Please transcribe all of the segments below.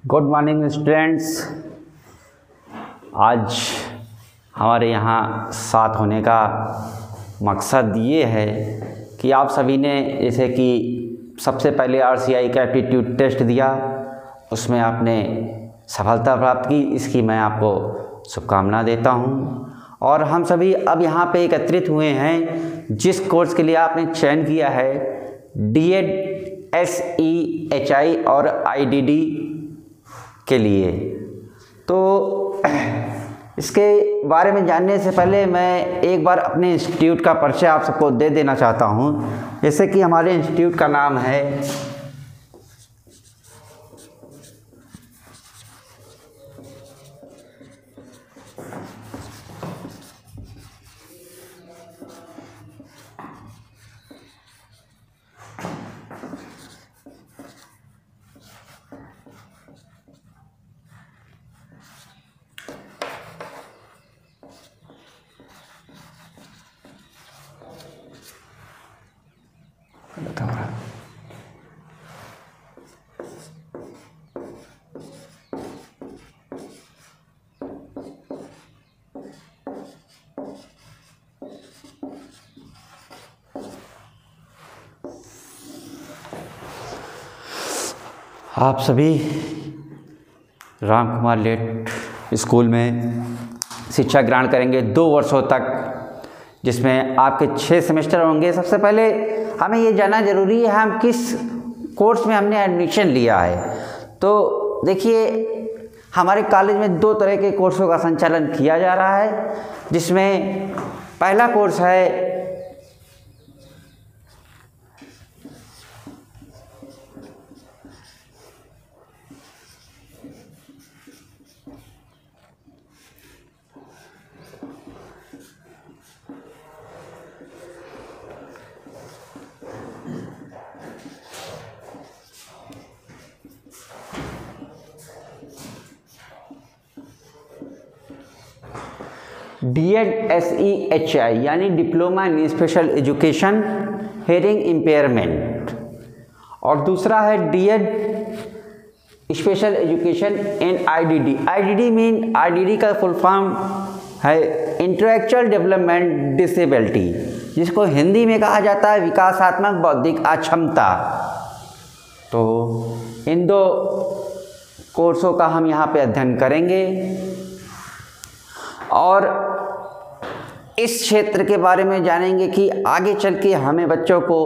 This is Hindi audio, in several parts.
Good morning students. आज हमारे यहाँ साथ होने का मकसद ये है कि आप सभी ने जैसे कि सबसे पहले RCI का एप्टीट्यूड टेस्ट दिया, उसमें आपने सफलता प्राप्त की, इसकी मैं आपको शुभकामना देता हूँ। और हम सभी अब यहाँ पे एकत्रित हुए हैं जिस कोर्स के लिए आपने चयन किया है, DED SEHI और IDD के लिए। तो इसके बारे में जानने से पहले मैं एक बार अपने इंस्टीट्यूट का परिचय आप सबको दे देना चाहता हूँ। जैसे कि हमारे इंस्टीट्यूट का नाम है आप सभी राम कुमार लेट स्कूल में शिक्षा ग्रहण करेंगे 2 वर्षों तक, जिसमें आपके 6 सेमेस्टर होंगे। सबसे पहले हमें ये जानना ज़रूरी है हम किस कोर्स में हमने एडमिशन लिया है। तो देखिए, हमारे कॉलेज में 2 तरह के कोर्सों का संचालन किया जा रहा है, जिसमें पहला कोर्स है DED SEHI यानी diploma in special education hearing impairment, और दूसरा है DED special education in IDD। IDD का फुल फॉर्म है इंटेलेक्चुअल डेवलपमेंट डिसेबिलिटी, जिसको हिंदी में कहा जाता है विकासात्मक बौद्धिक अक्षमता। तो इन 2 कोर्सों का हम यहाँ पे अध्ययन करेंगे और इस क्षेत्र के बारे में जानेंगे कि आगे चल के हमें बच्चों को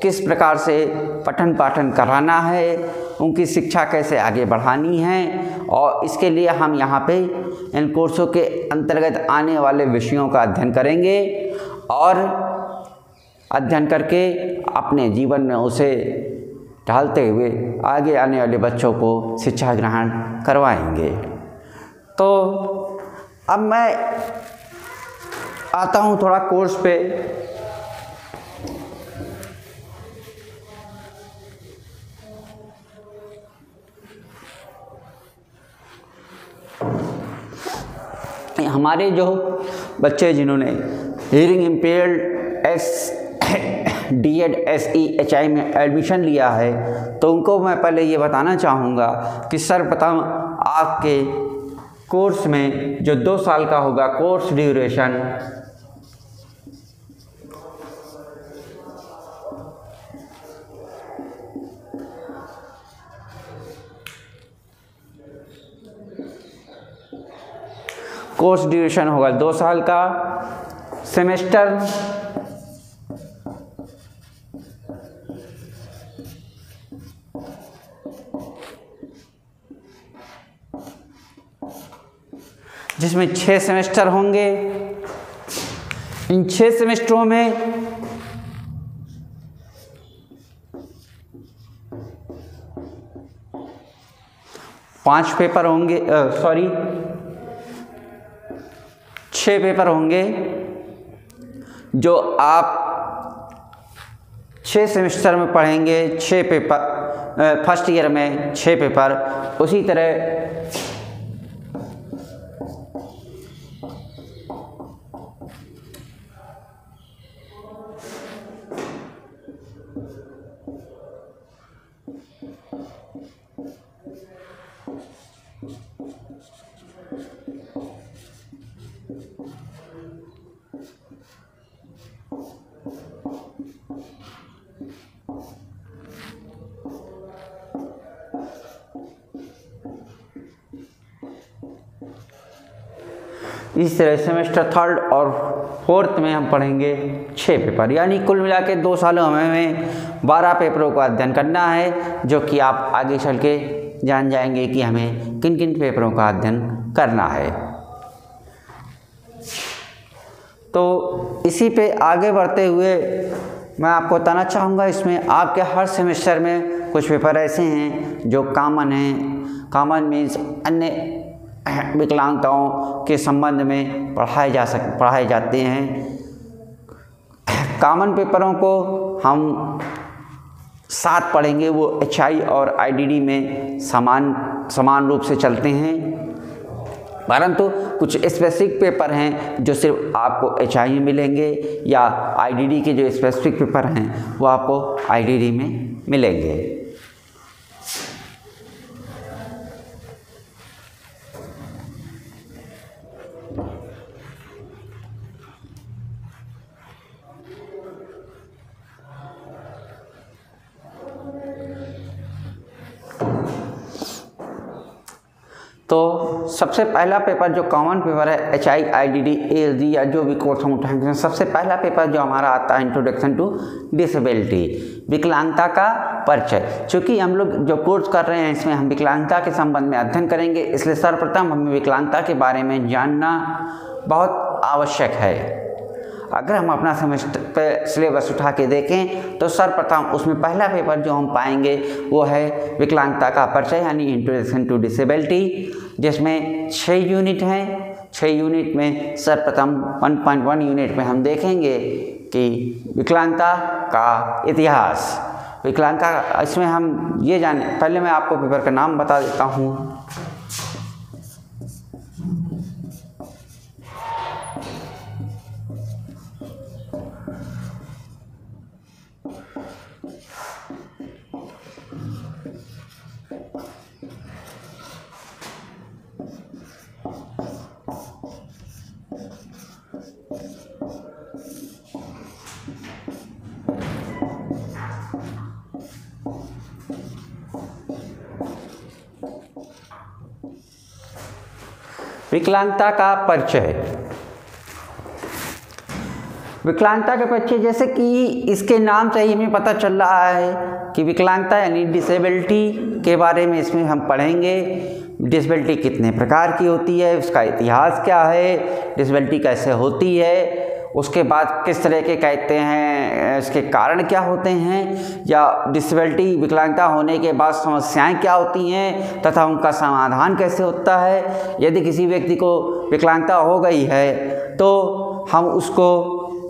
किस प्रकार से पठन पाठन कराना है, उनकी शिक्षा कैसे आगे बढ़ानी है, और इसके लिए हम यहाँ पे इन कोर्सों के अंतर्गत आने वाले विषयों का अध्ययन करेंगे और अध्ययन करके अपने जीवन में उसे ढालते हुए आगे आने वाले बच्चों को शिक्षा ग्रहण करवाएंगे। तो अब मैं आता हूँ थोड़ा कोर्स पे। हमारे जो बच्चे जिन्होंने हियरिंग इम्पेयर्ड DED SEHI में एडमिशन लिया है, तो उनको मैं पहले ये बताना चाहूँगा कि सर्वप्रथम आपके कोर्स में जो 2 साल का होगा कोर्स ड्यूरेशन, होगा 2 साल का। सेमेस्टर जिसमें 6 सेमेस्टर होंगे। इन 6 सेमेस्टरों में पाँच पेपर होंगे, 6 पेपर होंगे, जो आप 6 सेमेस्टर में पढ़ेंगे। 6 पेपर फर्स्ट ईयर में 6 पेपर, उसी तरह इस तरह सेमेस्टर 3 और 4 में हम पढ़ेंगे 6 पेपर, यानी कुल मिला के 2 सालों में 12 पेपरों का अध्ययन करना है, जो कि आप आगे चल के जान जाएंगे कि हमें किन किन पेपरों का अध्ययन करना है। तो इसी पे आगे बढ़ते हुए मैं आपको बताना चाहूँगा, इसमें आपके हर सेमेस्टर में कुछ पेपर ऐसे हैं जो कॉमन हैं। कॉमन मीन्स अन्य विकलांगताओं के संबंध में पढ़ाए जाते हैं। कॉमन पेपरों को हम 7 पढ़ेंगे, वो HI और IDD में समान रूप से चलते हैं, परंतु कुछ स्पेसिफिक पेपर हैं जो सिर्फ आपको HI में मिलेंगे, या IDD के जो स्पेसिफिक पेपर हैं वो आपको IDD में मिलेंगे। तो सबसे पहला पेपर जो कॉमन पेपर है HI IDD ASD या जो भी कोर्स हम उठाएंगे, सबसे पहला पेपर जो हमारा आता है इंट्रोडक्शन टू डिसेबिलिटी, विकलांगता का परिचय। चूँकि हम लोग जो कोर्स कर रहे हैं इसमें हम विकलांगता के संबंध में अध्ययन करेंगे, इसलिए सर्वप्रथम हमें विकलांगता के बारे में जानना बहुत आवश्यक है। अगर हम अपना सेमेस्टर पे सिलेबस उठा के देखें तो सर्वप्रथम उसमें पहला पेपर जो हम पाएंगे वो है विकलांगता का परिचय, यानी इंट्रोडक्शन टू डिसेबिलिटी, जिसमें 6 यूनिट हैं। 6 यूनिट में सर्वप्रथम 1.1 यूनिट में हम देखेंगे कि विकलांगता का इतिहास। विकलांगता इसमें हम ये जाने, पहले मैं आपको पेपर का नाम बता देता हूँ। विकलांगता का परिचय। विकलांगता का परिचय, जैसे कि इसके नाम से ही हमें पता चल रहा है कि विकलांगता यानी डिसेबिलिटी के बारे में इसमें हम पढ़ेंगे। डिसेबिलिटी कितने प्रकार की होती है, उसका इतिहास क्या है, डिसेबिलिटी कैसे होती है, उसके बाद किस तरह के कहते हैं, इसके कारण क्या होते हैं, या डिसेबिलिटी विकलांगता होने के बाद समस्याएं क्या होती हैं तथा उनका समाधान कैसे होता है। यदि किसी व्यक्ति को विकलांगता हो गई है तो हम उसको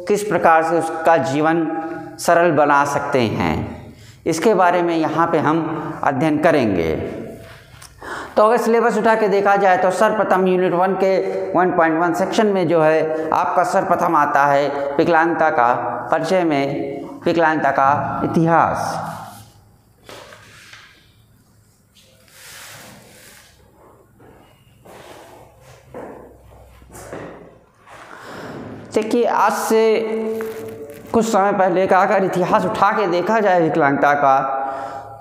किस प्रकार से उसका जीवन सरल बना सकते हैं, इसके बारे में यहाँ पे हम अध्ययन करेंगे। तो अगर सिलेबस उठा के देखा जाए तो सर्वप्रथम यूनिट 1 के 1.1 सेक्शन में जो है आपका सर्वप्रथम आता है विकलांगता का परिचय में विकलांगता का इतिहास। देखिए, आज से कुछ समय पहले का अगर इतिहास उठा के देखा जाए विकलांगता का,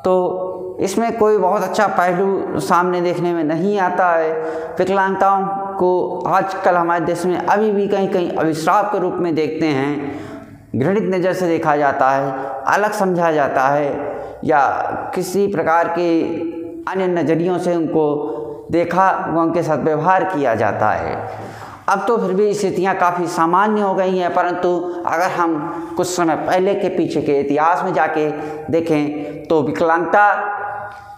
तो इसमें कोई बहुत अच्छा पहलू सामने देखने में नहीं आता है। विकलांगताओं को आजकल हमारे देश में अभी भी कहीं कहीं अभिशाप के रूप में देखते हैं, घृणित नज़र से देखा जाता है, अलग समझा जाता है, या किसी प्रकार के अन्य नज़रियों से उनको देखा व उनके साथ व्यवहार किया जाता है। अब तो फिर भी स्थितियाँ काफ़ी सामान्य हो गई हैं, परंतु अगर हम कुछ समय पहले के पीछे के इतिहास में जाके देखें तो विकलांगता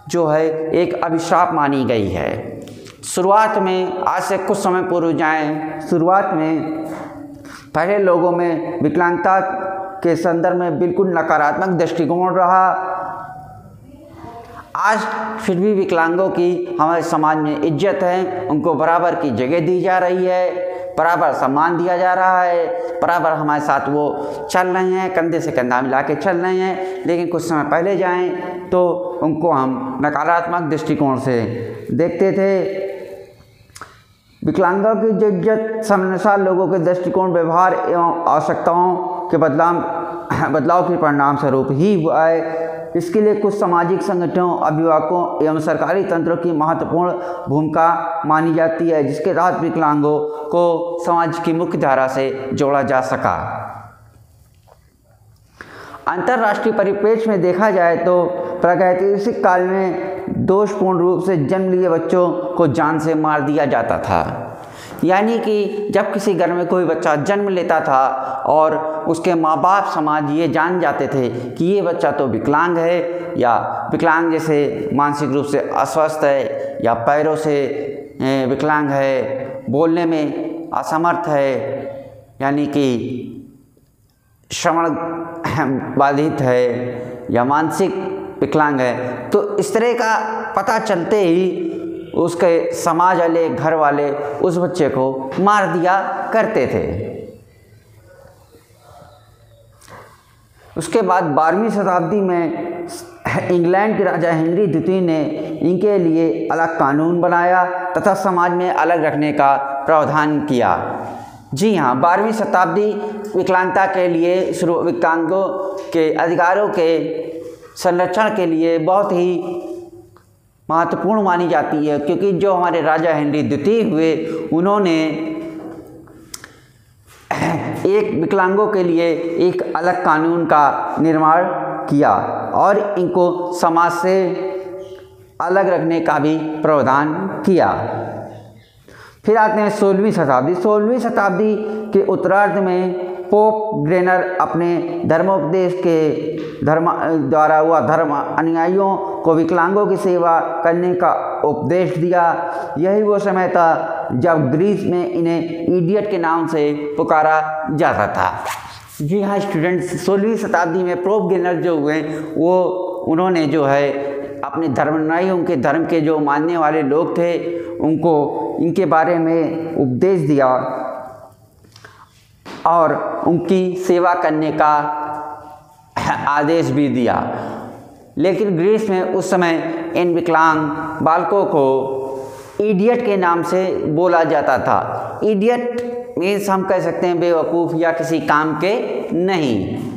जो है एक अभिशाप मानी गई है। शुरुआत में, आज से कुछ समय पूर्व जाएं, शुरुआत में पहले लोगों में विकलांगता के संदर्भ में बिल्कुल नकारात्मक दृष्टिकोण रहा। आज फिर भी विकलांगों की हमारे समाज में इज्जत है, उनको बराबर की जगह दी जा रही है, बराबर सम्मान दिया जा रहा है, बराबर हमारे साथ वो चल रहे हैं, कंधे से कंधा मिला के चल रहे हैं। लेकिन कुछ समय पहले जाएं तो उनको हम नकारात्मक दृष्टिकोण से देखते थे। विकलांगों की इज्जत समनुसार लोगों के दृष्टिकोण, व्यवहार एवं आवश्यकताओं के बदलाव के परिणाम स्वरूप ही हुआ है। इसके लिए कुछ सामाजिक संगठनों, अभिभावकों एवं सरकारी तंत्रों की महत्वपूर्ण भूमिका मानी जाती है, जिसके तहत विकलांगों को समाज की मुख्य धारा से जोड़ा जा सका। अंतर्राष्ट्रीय परिप्रेक्ष्य में देखा जाए तो प्रागैतिहासिक काल में दोषपूर्ण रूप से जन्म लिए बच्चों को जान से मार दिया जाता था। यानी कि जब किसी घर में कोई बच्चा जन्म लेता था और उसके माँ बाप समाज ये जान जाते थे कि ये बच्चा तो विकलांग है, या विकलांग जैसे मानसिक रूप से अस्वस्थ है, या पैरों से विकलांग है, बोलने में असमर्थ है, यानी कि श्रवण बाधित है, या मानसिक विकलांग है, तो इस तरह का पता चलते ही उसके समाज वाले, घर वाले उस बच्चे को मार दिया करते थे। उसके बाद 12वीं शताब्दी में इंग्लैंड के राजा हेनरी द्वितीय ने इनके लिए अलग कानून बनाया तथा समाज में अलग रखने का प्रावधान किया। जी हाँ, 12वीं शताब्दी विकलांगता के लिए, विकलांगों के अधिकारों के संरक्षण के लिए बहुत ही महत्वपूर्ण मानी जाती है, क्योंकि जो हमारे राजा हेनरी द्वितीय हुए, उन्होंने एक विकलांगों के लिए एक अलग कानून का निर्माण किया और इनको समाज से अलग रखने का भी प्रावधान किया। फिर आते हैं 16वीं शताब्दी। 16वीं शताब्दी के उत्तरार्ध में पोप ग्रेनर अपने धर्मोपदेश के द्वारा हुआ धर्म अनुयायियों को विकलांगों की सेवा करने का उपदेश दिया। यही वो समय था जब ग्रीस में इन्हें इडियट के नाम से पुकारा जाता था। जी हाँ स्टूडेंट्स, 16वीं शताब्दी में पोप ग्रेनर जो हुए, वो उन्होंने जो है अपने धर्म अनुयायियों के, धर्म के जो मानने वाले लोग थे, उनको इनके बारे में उपदेश दिया और उनकी सेवा करने का आदेश भी दिया। लेकिन ग्रीस में उस समय इन विकलांग बालकों को इडियट के नाम से बोला जाता था। इडियट मीन्स हम कह सकते हैं बेवकूफ़ या किसी काम के नहीं।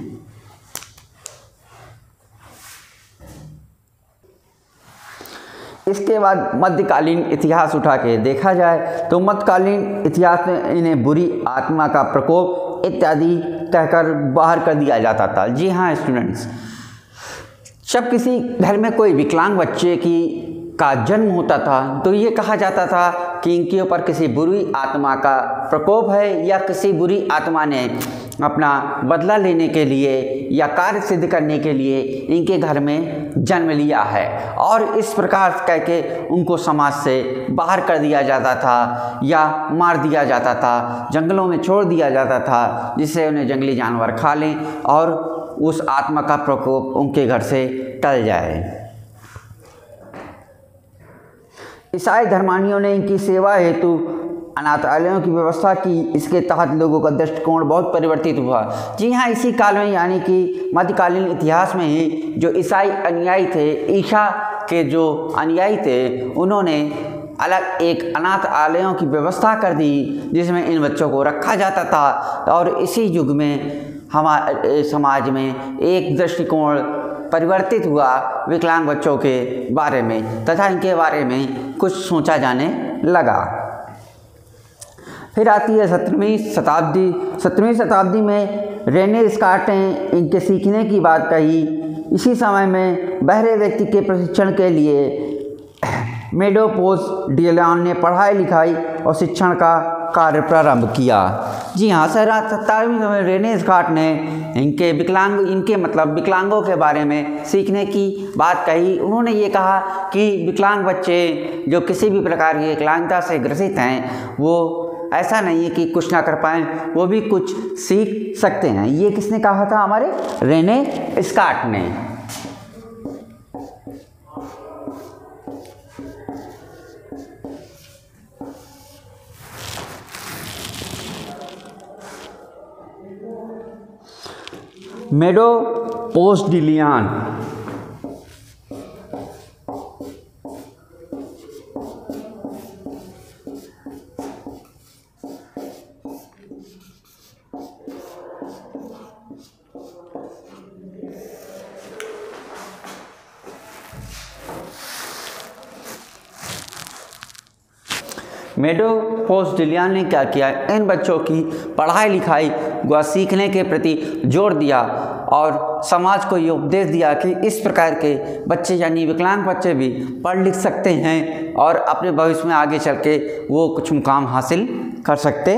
इसके बाद मध्यकालीन इतिहास उठा के देखा जाए तो मध्यकालीन इतिहास में इन्हें बुरी आत्मा का प्रकोप इत्यादि कहकर बाहर कर दिया जाता था। जी हाँ स्टूडेंट्स, जब किसी घर में कोई विकलांग बच्चे का जन्म होता था तो ये कहा जाता था कि इनके ऊपर किसी बुरी आत्मा का प्रकोप है, या किसी बुरी आत्मा ने अपना बदला लेने के लिए या कार्य सिद्ध करने के लिए इनके घर में जन्म लिया है। और इस प्रकार कह के उनको समाज से बाहर कर दिया जाता था या मार दिया जाता था, जंगलों में छोड़ दिया जाता था, जिससे उन्हें जंगली जानवर खा लें और उस आत्मा का प्रकोप उनके घर से टल जाए। ईसाई धर्मानियों ने इनकी सेवा हेतु अनाथालयों की व्यवस्था की। इसके तहत लोगों का दृष्टिकोण बहुत परिवर्तित हुआ। जी हाँ, इसी काल में यानी कि मध्यकालीन इतिहास में ही जो ईसाई अनुयायी थे, ईसा के जो अनुयायी थे, उन्होंने अलग एक अनाथालयों की व्यवस्था कर दी जिसमें इन बच्चों को रखा जाता था। और इसी युग में हमारे समाज में एक दृष्टिकोण परिवर्तित हुआ विकलांग बच्चों के बारे में, तथा इनके बारे में कुछ सोचा जाने लगा। फिर आती है 17वीं शताब्दी। 17वीं शताब्दी में रेने डिस्कार्ट ने इनके सीखने की बात कही। इसी समय में बहरे व्यक्ति के प्रशिक्षण के लिए मेडोपोस डिलान ने पढ़ाई लिखाई और शिक्षण का कार्य प्रारंभ किया। जी हाँ, 17वीं में रेने डिस्कार्ट ने इनके विकलांगों के बारे में सीखने की बात कही। उन्होंने ये कहा कि विकलांग बच्चे जो किसी भी प्रकार की विकलांगता से ग्रसित हैं, वो ऐसा नहीं है कि कुछ ना कर पाएँ, वो भी कुछ सीख सकते हैं। ये किसने कहा था? हमारे रेने डिस्कार्ट ने। मेडोपोस डिलियन मेडोफोस डिलियन ने क्या किया, इन बच्चों की पढ़ाई लिखाई व सीखने के प्रति जोर दिया और समाज को ये उपदेश दिया कि इस प्रकार के बच्चे यानी विकलांग बच्चे भी पढ़ लिख सकते हैं और अपने भविष्य में आगे चल के वो कुछ मुकाम हासिल कर सकते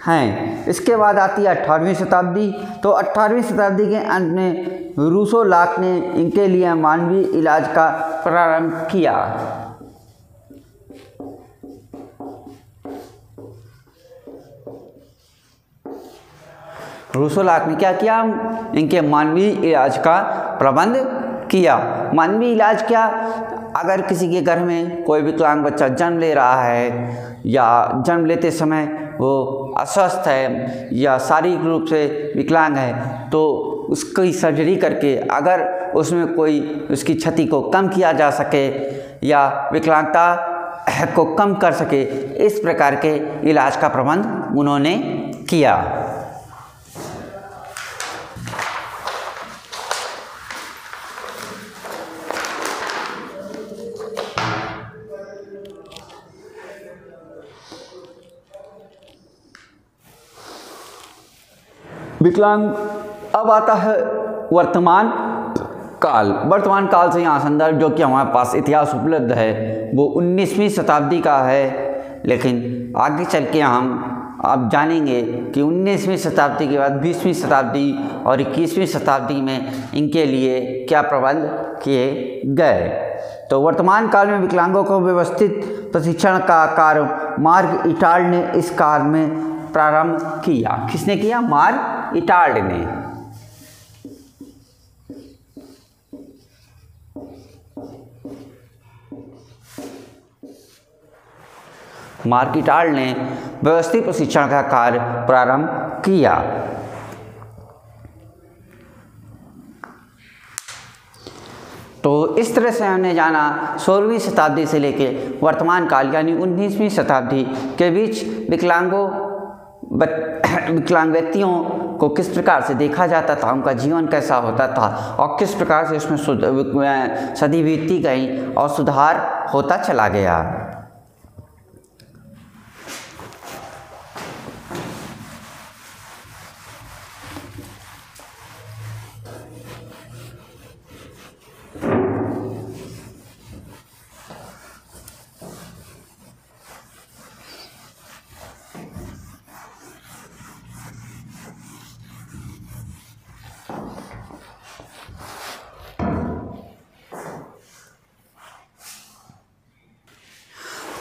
हैं। इसके बाद आती है 18वीं शताब्दी। तो 18वीं शताब्दी के अंत में रूसो लाक ने इनके लिए मानवीय इलाज का प्रारंभ किया। रूसो लाक ने क्या किया, इनके मानवीय इलाज का प्रबंध किया। मानवीय इलाज क्या, अगर किसी के घर में कोई विकलांग बच्चा जन्म ले रहा है या जन्म लेते समय वो अस्वस्थ है या शारीरिक रूप से विकलांग है तो उसकी सर्जरी करके अगर उसमें कोई उसकी क्षति को कम किया जा सके या विकलांगता को कम कर सके, इस प्रकार के इलाज का प्रबंध उन्होंने किया। विकलांग, अब आता है वर्तमान काल। वर्तमान काल से यहाँ संदर्भ जो कि हमारे पास इतिहास उपलब्ध है वो 19वीं शताब्दी का है, लेकिन आगे चल के हम अब जानेंगे कि 19वीं शताब्दी के बाद 20वीं शताब्दी और 21वीं शताब्दी में इनके लिए क्या प्रबंध किए गए। तो वर्तमान काल में विकलांगों को व्यवस्थित प्रशिक्षण का कार्य मार्क इटाल्ड ने इस काल में प्रारंभ किया। किसने किया? मार्क इटाल्ड ने। मार्क इटाल्ड ने व्यवस्थित प्रशिक्षण का कार्य प्रारंभ किया। तो इस तरह से हमने जाना 16वीं शताब्दी से लेके वर्तमान काल यानी 19वीं शताब्दी के बीच विकलांग व्यक्तियों को किस प्रकार से देखा जाता था, उनका जीवन कैसा होता था और किस प्रकार से इसमें सदी बीतती गई और सुधार होता चला गया।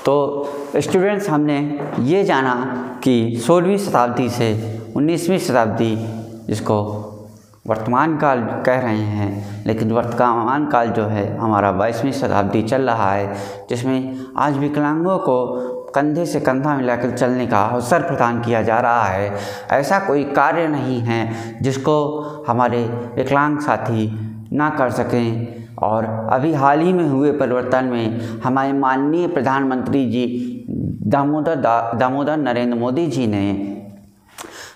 तो स्टूडेंट्स, हमने ये जाना कि 16वीं शताब्दी से 19वीं शताब्दी, जिसको वर्तमान काल कह रहे हैं, लेकिन वर्तमान काल जो है हमारा 22वीं शताब्दी चल रहा है, जिसमें आज विकलांगों को कंधे से कंधा मिलाकर चलने का अवसर प्रदान किया जा रहा है। ऐसा कोई कार्य नहीं है जिसको हमारे विकलांग साथी ना कर सकें। और अभी हाल ही में हुए परिवर्तन में हमारे माननीय प्रधानमंत्री जी दामोदर नरेंद्र मोदी जी ने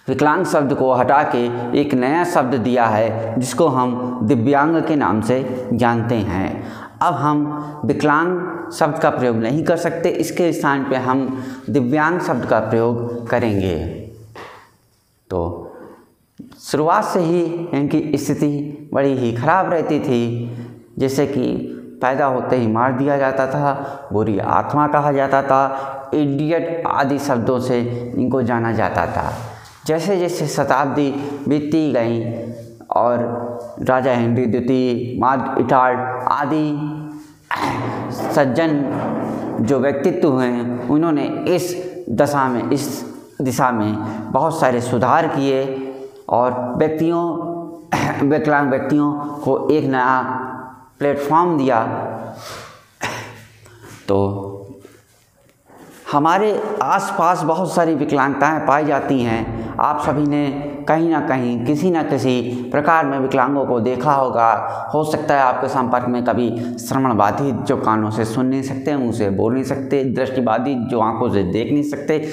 विकलांग शब्द को हटा के एक नया शब्द दिया है जिसको हम दिव्यांग के नाम से जानते हैं। अब हम विकलांग शब्द का प्रयोग नहीं कर सकते, इसके स्थान पे हम दिव्यांग शब्द का प्रयोग करेंगे। तो शुरुआत से ही इनकी स्थिति बड़ी ही खराब रहती थी, जैसे कि पैदा होते ही मार दिया जाता था, बुरी आत्मा कहा जाता था, इडियट आदि शब्दों से इनको जाना जाता था। जैसे जैसे शताब्दी बीतती गई और राजा हेनरी द्वितीय, मार्क इटाल्ड आदि सज्जन जो व्यक्तित्व हुए हैं, उन्होंने इस दिशा में बहुत सारे सुधार किए और विकलांग व्यक्तियों को एक नया प्लेटफॉर्म दिया। तो हमारे आसपास बहुत सारी विकलांगताएं पाई जाती हैं। आप सभी ने कहीं ना कहीं किसी न किसी प्रकार में विकलांगों को देखा होगा। हो सकता है आपके संपर्क में कभी श्रवण बाधित जो कानों से सुन नहीं सकते, मुँह से बोल नहीं सकते, दृष्टि बाधित जो आंखों से देख नहीं सकते,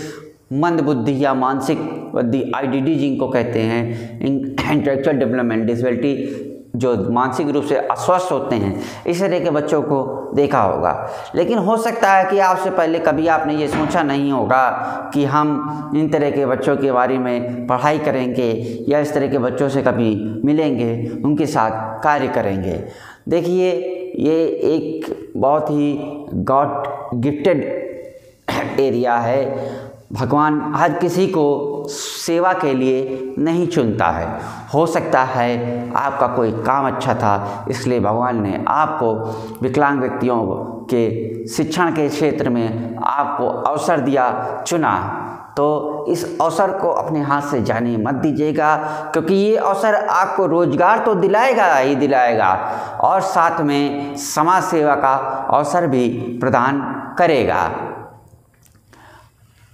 मंद बुद्धि या मानसिक बुद्धि IDD जिनको कहते हैं, इंटेलेक्चुअल डेवलपमेंट डिसेबिलिटी, जो मानसिक रूप से अस्वस्थ होते हैं, इस तरह के बच्चों को देखा होगा। लेकिन हो सकता है कि आपसे पहले कभी आपने ये सोचा नहीं होगा कि हम इन तरह के बच्चों के बारे में पढ़ाई करेंगे या इस तरह के बच्चों से कभी मिलेंगे, उनके साथ कार्य करेंगे। देखिए, ये एक बहुत ही गॉड गिफ्टेड एरिया है। भगवान हर किसी को सेवा के लिए नहीं चुनता है। हो सकता है आपका कोई काम अच्छा था, इसलिए भगवान ने आपको विकलांग व्यक्तियों के शिक्षण के क्षेत्र में आपको अवसर दिया, चुना। तो इस अवसर को अपने हाथ से जाने मत दीजिएगा, क्योंकि ये अवसर आपको रोजगार तो दिलाएगा ही दिलाएगा और साथ में समाज सेवा का अवसर भी प्रदान करेगा।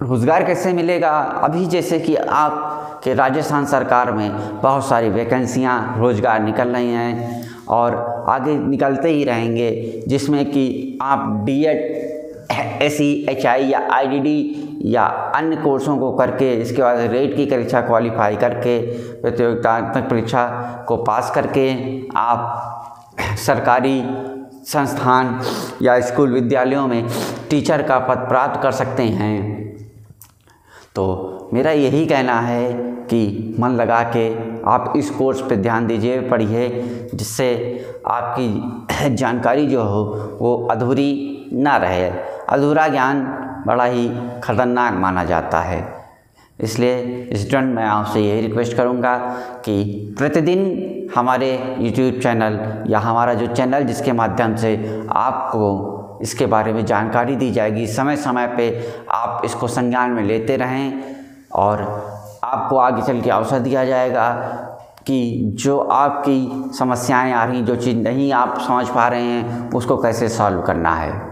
रोज़गार कैसे मिलेगा? अभी जैसे कि आपके राजस्थान सरकार में बहुत सारी वैकेंसियां रोज़गार निकल रही हैं और आगे निकलते ही रहेंगे, जिसमें कि आप डीएड, एसई, या आईडीडी या अन्य कोर्सों को करके, इसके बाद रेट की परीक्षा क्वालिफाई करके, प्रतियोगितात्मक परीक्षा को पास करके आप सरकारी संस्थान या स्कूल विद्यालयों में टीचर का पद प्राप्त कर सकते हैं। तो मेरा यही कहना है कि मन लगा के आप इस कोर्स पे ध्यान दीजिए, पढ़िए, जिससे आपकी जानकारी जो हो वो अधूरी ना रहे। अधूरा ज्ञान बड़ा ही खतरनाक माना जाता है। इसलिए स्टूडेंट, मैं आपसे यही रिक्वेस्ट करूँगा कि प्रतिदिन हमारे यूट्यूब चैनल या हमारा जो चैनल जिसके माध्यम से आपको इसके बारे में जानकारी दी जाएगी, समय समय पे आप इसको संज्ञान में लेते रहें और आपको आगे चल के अवसर दिया जाएगा कि जो आपकी समस्याएं आ रही, जो चीज़ नहीं आप समझ पा रहे हैं, उसको कैसे सॉल्व करना है।